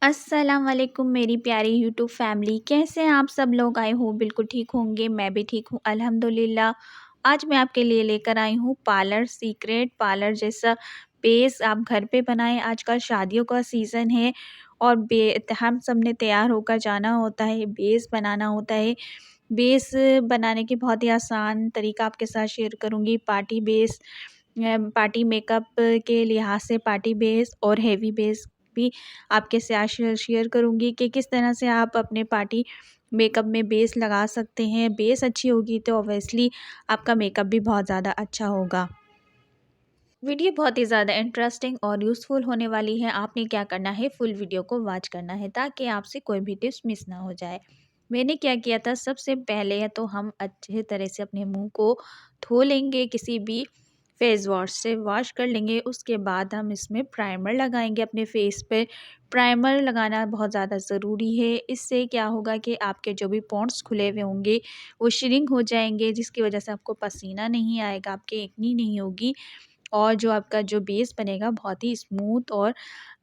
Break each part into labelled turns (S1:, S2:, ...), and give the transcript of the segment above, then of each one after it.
S1: अस्सलाम वालेकुम मेरी प्यारी यूट्यूब फैमिली, कैसे हैं आप सब लोग। आई हूँ बिल्कुल ठीक होंगे। मैं भी ठीक हूँ अल्हम्दुलिल्लाह। आज मैं आपके लिए लेकर आई हूँ पार्लर सीक्रेट, पार्लर जैसा बेस आप घर पे बनाएं। आजकल शादियों का सीज़न है और बे हम सब ने तैयार होकर जाना होता है, बेस बनाना होता है। बेस बनाने के बहुत ही आसान तरीका आपके साथ शेयर करूँगी। पार्टी बेस, पार्टी मेकअप के लिहाज से पार्टी बेस और हेवी बेस भी आपके साथ शेयर करूँगी कि किस तरह से आप अपने पार्टी मेकअप में बेस लगा सकते हैं। बेस अच्छी होगी तो ऑब्वियसली आपका मेकअप भी बहुत ज़्यादा अच्छा होगा। वीडियो बहुत ही ज़्यादा इंटरेस्टिंग और यूज़फुल होने वाली है। आपने क्या करना है, फुल वीडियो को वॉच करना है ताकि आपसे कोई भी टिप्स मिस ना हो जाए। मैंने क्या किया था, सबसे पहले तो हम अच्छे तरह से अपने मुंह को धो लेंगे, किसी भी फेस वॉश से वॉश कर लेंगे। उसके बाद हम इसमें प्राइमर लगाएंगे अपने फेस पे। प्राइमर लगाना बहुत ज़्यादा ज़रूरी है। इससे क्या होगा कि आपके जो भी पोर्स खुले हुए होंगे वो श्रिंक हो जाएंगे, जिसकी वजह से आपको पसीना नहीं आएगा, आपकी एक्नी नहीं होगी और जो आपका जो बेस बनेगा बहुत ही स्मूथ और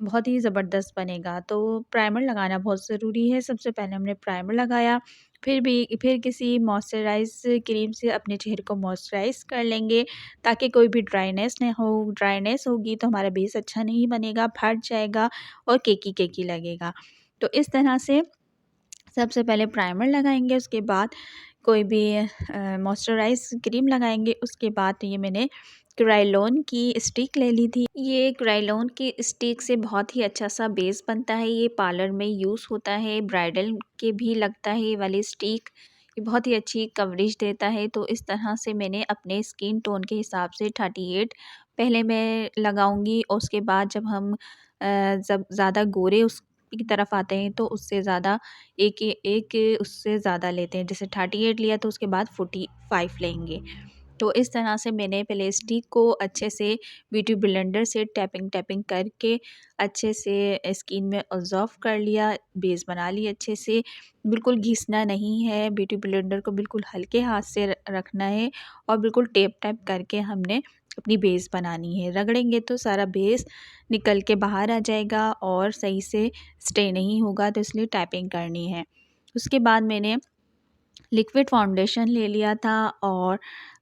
S1: बहुत ही ज़बरदस्त बनेगा। तो प्राइमर लगाना बहुत ज़रूरी है। सबसे पहले हमने प्राइमर लगाया, फिर किसी मॉइस्चराइज़ क्रीम से अपने चेहरे को मॉइस्चराइज़ कर लेंगे ताकि कोई भी ड्राइनेस ना हो। ड्राइनेस होगी तो हमारा बेस अच्छा नहीं बनेगा, फट जाएगा और केकी-केकी लगेगा। तो इस तरह से सबसे पहले प्राइमर लगाएँगे, उसके बाद कोई भी मॉइस्चराइज़ क्रीम लगाएँगे। उसके बाद ये मैंने क्रायोलॉन की स्टिक ले ली थी। ये क्रायोलॉन की स्टिक से बहुत ही अच्छा-सा बेस बनता है। ये पार्लर में यूज़ होता है, ब्राइडल के भी लगता है ये वाली स्टिक। ये बहुत ही अच्छी कवरेज देता है। तो इस तरह से मैंने अपने स्किन टोन के हिसाब से 38 पहले मैं लगाऊँगी और उसके बाद जब हम जब ज़्यादा गोरे उस की तरफ आते हैं तो उससे ज़्यादा एक उससे ज़्यादा लेते हैं। जैसे 38 लिया तो उसके बाद 45 लेंगे। तो इस तरह से मैंने पहले स्टिक को अच्छे से ब्यूटी ब्लेंडर से टैपिंग करके अच्छे से स्किन में ऑब्ज़र्व कर लिया, बेस बना ली अच्छे से। बिल्कुल घिसना नहीं है, ब्यूटी ब्लेंडर को बिल्कुल हल्के हाथ से रखना है और बिल्कुल टैप करके हमने अपनी बेस बनानी है। रगड़ेंगे तो सारा बेस निकल के बाहर आ जाएगा और सही से स्टे नहीं होगा, तो इसलिए टैपिंग करनी है। उसके बाद मैंने लिक्विड फाउंडेशन ले लिया था और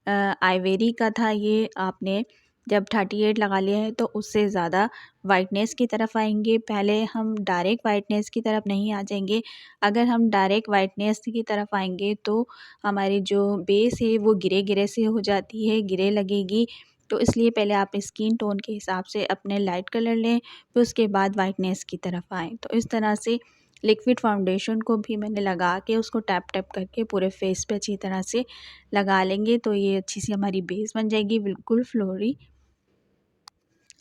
S1: आइवेरी का था ये। आपने जब 38 लगा लिया है तो उससे ज़्यादा वाइटनेस की तरफ आएंगे। पहले हम डायरेक्ट वाइटनेस की तरफ नहीं आ जाएंगे। अगर हम डायरेक्ट वाइटनेस की तरफ आएंगे तो हमारी जो बेस है वो गिरे गिरे से हो जाती है, गिरे लगेगी। तो इसलिए पहले आप स्किन टोन के हिसाब से अपने लाइट कलर लें, फिर उसके बाद वाइटनेस की तरफ आएँ। तो इस तरह से लिक्विड फाउंडेशन को भी मैंने लगा के उसको टैप करके पूरे फेस पे अच्छी तरह से लगा लेंगे, तो ये अच्छी सी हमारी बेस बन जाएगी बिल्कुल फ्लोरी।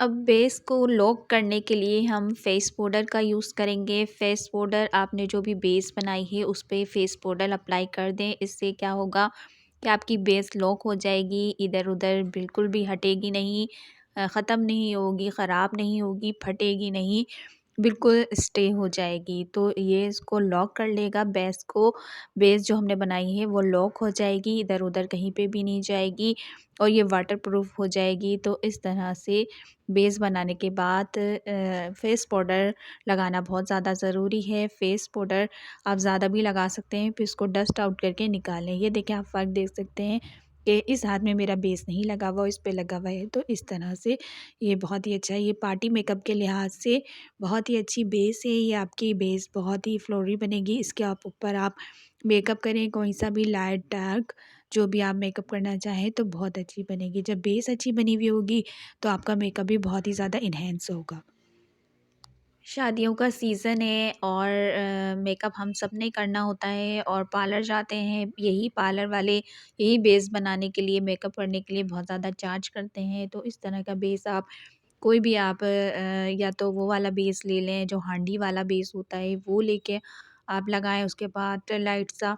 S1: अब बेस को लॉक करने के लिए हम फेस पाउडर का यूज़ करेंगे। फेस पाउडर, आपने जो भी बेस बनाई है उस पे फेस पाउडर अप्लाई कर दें। इससे क्या होगा कि आपकी बेस लॉक हो जाएगी, इधर-उधर बिल्कुल भी हटेगी नहीं, ख़त्म नहीं होगी, ख़राब नहीं होगी, फटेगी नहीं, बिल्कुल स्टे हो जाएगी। तो ये इसको लॉक कर लेगा बेस को। बेस जो हमने बनाई है वो लॉक हो जाएगी, इधर-उधर कहीं पे भी नहीं जाएगी और ये वाटरप्रूफ हो जाएगी। तो इस तरह से बेस बनाने के बाद फेस पाउडर लगाना बहुत ज़्यादा ज़रूरी है। फेस पाउडर आप ज़्यादा भी लगा सकते हैं, फिर इसको डस्ट आउट करके निकालें। ये देखिए, आप फ़र्क देख सकते हैं कि इस हाथ में मेरा बेस नहीं लगा हुआ, इस पे लगा हुआ है। तो इस तरह से ये बहुत ही अच्छा है। ये पार्टी मेकअप के लिहाज से बहुत ही अच्छी बेस है। ये आपकी बेस बहुत ही फ्लोरी बनेगी। इसके आप ऊपर आप मेकअप करें, कोई सा भी लाइट डार्क जो भी आप मेकअप करना चाहें तो बहुत अच्छी बनेगी। जब बेस अच्छी बनी हुई होगी तो आपका मेकअप भी बहुत ही ज़्यादा इन्हेंस होगा। शादियों का सीज़न है और मेकअप हम सब ने करना होता है और पार्लर जाते हैं। यही पार्लर वाले यही बेस बनाने के लिए, मेकअप करने के लिए बहुत ज़्यादा चार्ज करते हैं। तो इस तरह का बेस आप कोई भी आप या तो वो वाला बेस ले लें जो हांडी वाला बेस होता है, वो लेके आप लगाएँ। उसके बाद लाइट सा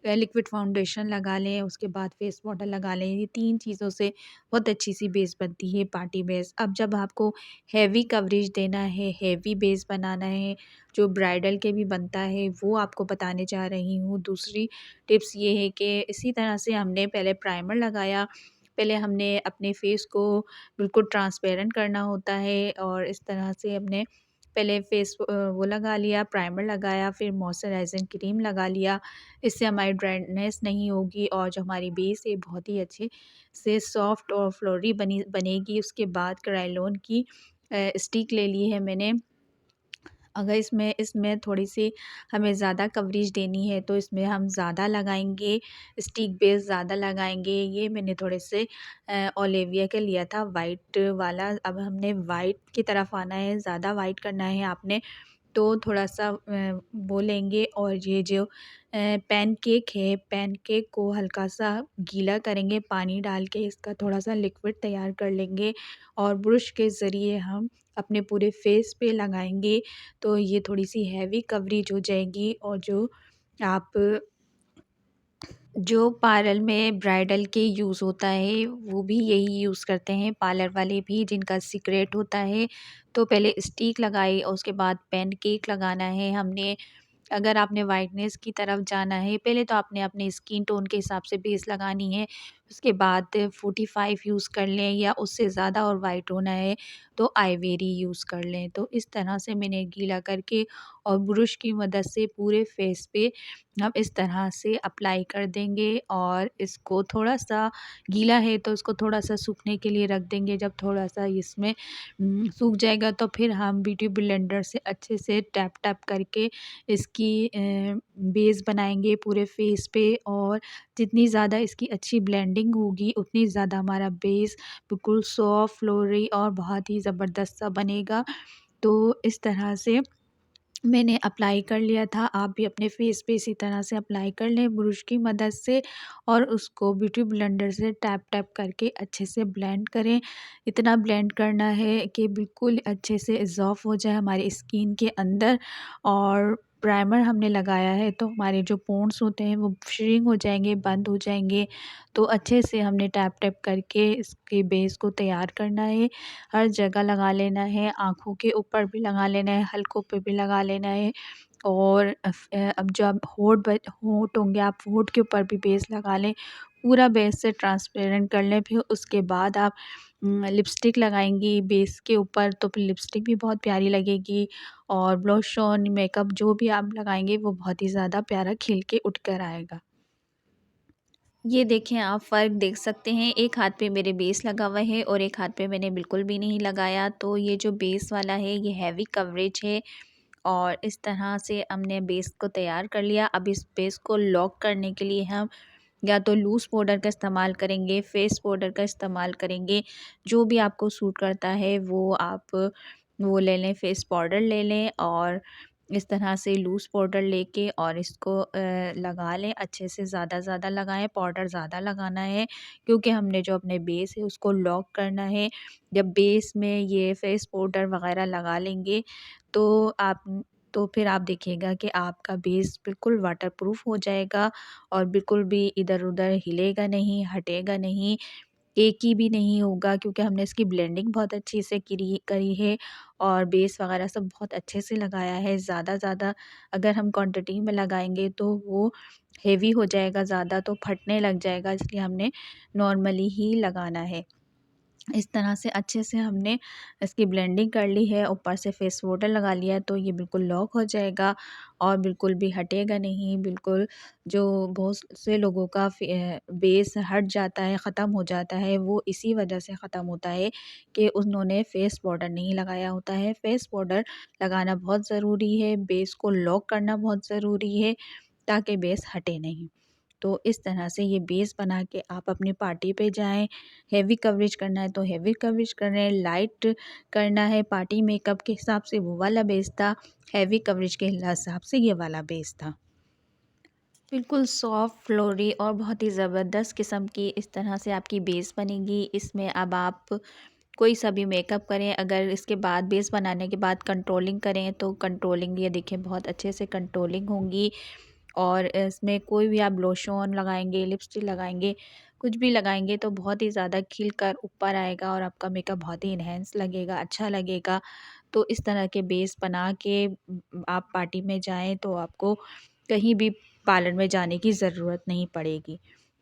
S1: लिक्विड फाउंडेशन लगा लें, उसके बाद फेस पाउडर लगा लें। ये 3 चीज़ों से बहुत अच्छी-सी बेस बनती है, पार्टी बेस। अब जब आपको हेवी कवरेज देना है, हेवी बेस बनाना है, जो ब्राइडल के भी बनता है, वो आपको बताने जा रही हूँ। दूसरी टिप्स ये है कि इसी तरह से हमने पहले प्राइमर लगाया, पहले हमने अपने फेस को बिल्कुल ट्रांसपेरेंट करना होता है और इस तरह से हमने पहले वो लगा लिया, प्राइमर लगाया, फिर मॉइस्चराइज़िंग क्रीम लगा लिया। इससे हमारी ड्राइनेस नहीं होगी और जो हमारी बेस है बहुत ही अच्छे से सॉफ्ट और फ्लोरी बनेगी। उसके बाद क्रायोलन की स्टिक ले ली है मैंने। अगर इसमें इसमें थोड़ी-सी हमें ज़्यादा कवरेज देनी है तो इसमें हम ज़्यादा लगाएँगे, स्टिक बेस ज़्यादा लगाएँगे। ये मैंने थोड़े से ओलिविया का लिया था वाइट वाला। अब हमने वाइट की तरफ आना है, ज़्यादा वाइट करना है आपने। तो थोड़ा-सा वो लेंगे और ये जो पैनकेक है, पैनकेक को हल्का-सा गीला करेंगे पानी डाल के, इसका थोड़ा-सा लिक्विड तैयार कर लेंगे और ब्रश के ज़रिए हम अपने पूरे फेस पे लगाएँगे। तो ये थोड़ी-सी हैवी कवरेज हो जाएगी और आप जो पार्लर में ब्राइडल के यूज़ होता है, वो भी यही यूज़ करते हैं, पार्लर वाले भी, जिनका सीक्रेट होता है। तो पहले स्टिक लगाई और उसके बाद पैनकेक लगाना है हमने। अगर आपने वाइटनेस की तरफ जाना है, पहले तो आपने अपने स्किन टोन के हिसाब से बेस लगानी है, उसके बाद 45 यूज़ कर लें या उससे ज़्यादा और वाइट होना है तो आइवरी यूज़ कर लें। तो इस तरह से मैंने गीला करके और ब्रश की मदद से पूरे फेस पे हम इस तरह से अप्लाई कर देंगे और इसको थोड़ा-सा गीला है तो इसको थोड़ा-सा सूखने के लिए रख देंगे। जब थोड़ा-सा इसमें सूख जाएगा तो फिर हम ब्यूटी ब्लेंडर से अच्छे से टैप-टैप करके इसकी बेस बनाएँगे पूरे फेस पे और जितनी ज़्यादा इसकी अच्छी ब्लेंडिंग होगी उतनी ज़्यादा हमारा बेस बिल्कुल सॉफ्ट, फ्लोरी और बहुत ही ज़बरदस्त सा बनेगा। तो इस तरह से मैंने अप्लाई कर लिया था, आप भी अपने फेस पे इसी तरह से अप्लाई कर लें ब्रश की मदद से और उसको ब्यूटी ब्लेंडर से टैप-टैप करके अच्छे से ब्लेंड करें। इतना ब्लेंड करना है कि बिल्कुल अच्छे से इज़ॉफ़ हो जाए हमारी स्किन के अंदर और प्राइमर हमने लगाया है तो हमारे जो पोर्स होते हैं वो श्रिंक हो जाएँगे, बंद हो जाएँगे। तो अच्छे से हमने टैप-टैप करके इसके बेस को तैयार करना है। हर जगह लगा लेना है, आँखों के ऊपर भी लगा लेना है, हलकों पे भी लगा लेना है और अब जब होंठ होंगे आप होंठ के ऊपर भी बेस लगा लें, पूरा बेस से ट्रांसपेरेंट कर लें। फिर उसके बाद आप लिपस्टिक लगाएँगी बेस के ऊपर तो फिर लिपस्टिक भी बहुत प्यारी लगेगी और ब्लश ऑन मेकअप जो भी आप लगाएँगे वो बहुत ही ज़्यादा प्यारा खिल के उठ कर आएगा। ये देखें आप फ़र्क देख सकते हैं, एक हाथ पे मेरे बेस लगा हुआ है और एक हाथ पे मैंने बिल्कुल भी नहीं लगाया। तो ये जो बेस वाला है ये हैवी कवरेज है और इस तरह से हमने बेस को तैयार कर लिया। अब इस बेस को लॉक करने के लिए हम या तो लूज़ पाउडर का इस्तेमाल करेंगे, फेस पाउडर का इस्तेमाल करेंगे, जो भी आपको सूट करता है वो आप वो ले लें, फेस पाउडर ले लें और इस तरह से लूज़ पाउडर लेके और इसको लगा लें अच्छे से, ज़्यादा लगाएँ, पाउडर ज़्यादा लगाना है क्योंकि हमने जो अपने बेस है उसको लॉक करना है। जब बेस में ये फेस पाउडर वग़ैरह लगा लेंगे तो फिर आप देखिएगा कि आपका बेस बिल्कुल वाटरप्रूफ हो जाएगा और बिल्कुल भी इधर-उधर हिलेगा नहीं, हटेगा नहीं, केकी भी नहीं होगा क्योंकि हमने इसकी ब्लेंडिंग बहुत अच्छी से करी है और बेस वगैरह सब बहुत अच्छे से लगाया है। ज़्यादा अगर हम क्वांटिटी में लगाएँगे तो वो हेवी हो जाएगा ज़्यादा तो फटने लग जाएगा इसलिए हमने नॉर्मली ही लगाना है। इस तरह से अच्छे से हमने इसकी ब्लेंडिंग कर ली है, ऊपर से फेस पाउडर लगा लिया है तो ये बिल्कुल लॉक हो जाएगा और बिल्कुल भी हटेगा नहीं। बिल्कुल जो बहुत से लोगों का बेस हट जाता है, ख़त्म हो जाता है, वो इसी वजह से ख़त्म होता है कि उन्होंने फेस पाउडर नहीं लगाया होता है। फेस पाउडर लगाना बहुत ज़रूरी है, बेस को लॉक करना बहुत ज़रूरी है ताकि बेस हटे नहीं। तो इस तरह से ये बेस बना के आप अपनी पार्टी पे जाएँ। हेवी कवरेज करना है तो हेवी कवरेज करें, लाइट करना है पार्टी मेकअप के हिसाब से वो वाला बेस था, हेवी कवरेज के हिसाब से ये वाला बेस था। बिल्कुल सॉफ्ट, फ्लोरी और बहुत ही ज़बरदस्त किस्म की इस तरह से आपकी बेस बनेगी। इसमें अब आप कोई सा भी मेकअप करें, अगर इसके बाद बेस बनाने के बाद कंट्रोलिंग करें तो कंट्रोलिंग ये देखिए बहुत अच्छे से कंट्रोलिंग होंगी और इसमें कोई भी आप ब्लश ऑन लगाएँगे, लिपस्टिक लगाएँगे, कुछ भी लगाएँगे तो बहुत ही ज़्यादा खिल कर ऊपर आएगा और आपका मेकअप बहुत ही एनहांस लगेगा, अच्छा लगेगा। तो इस तरह के बेस बना के आप पार्टी में जाएँ तो आपको कहीं भी पार्लर में जाने की ज़रूरत नहीं पड़ेगी।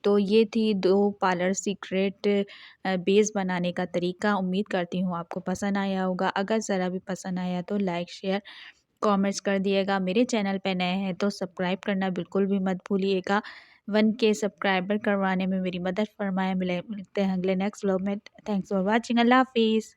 S1: तो ये थी 2 पार्लर सीक्रेट बेस बनाने का तरीका। उम्मीद करती हूँ आपको पसंद आया होगा। अगर ज़रा भी पसंद आया तो लाइक, शेयर, कमेंट्स कर दिएगा। मेरे चैनल पे नए हैं तो सब्सक्राइब करना बिल्कुल भी मत भूलिएगा। 1K सब्सक्राइबर करवाने में मेरी मदद फरमाएँ। मिलते हैं अगले नेक्स्ट व्लॉग में। Thanks for watching. अल्लाह हाफ़िज़।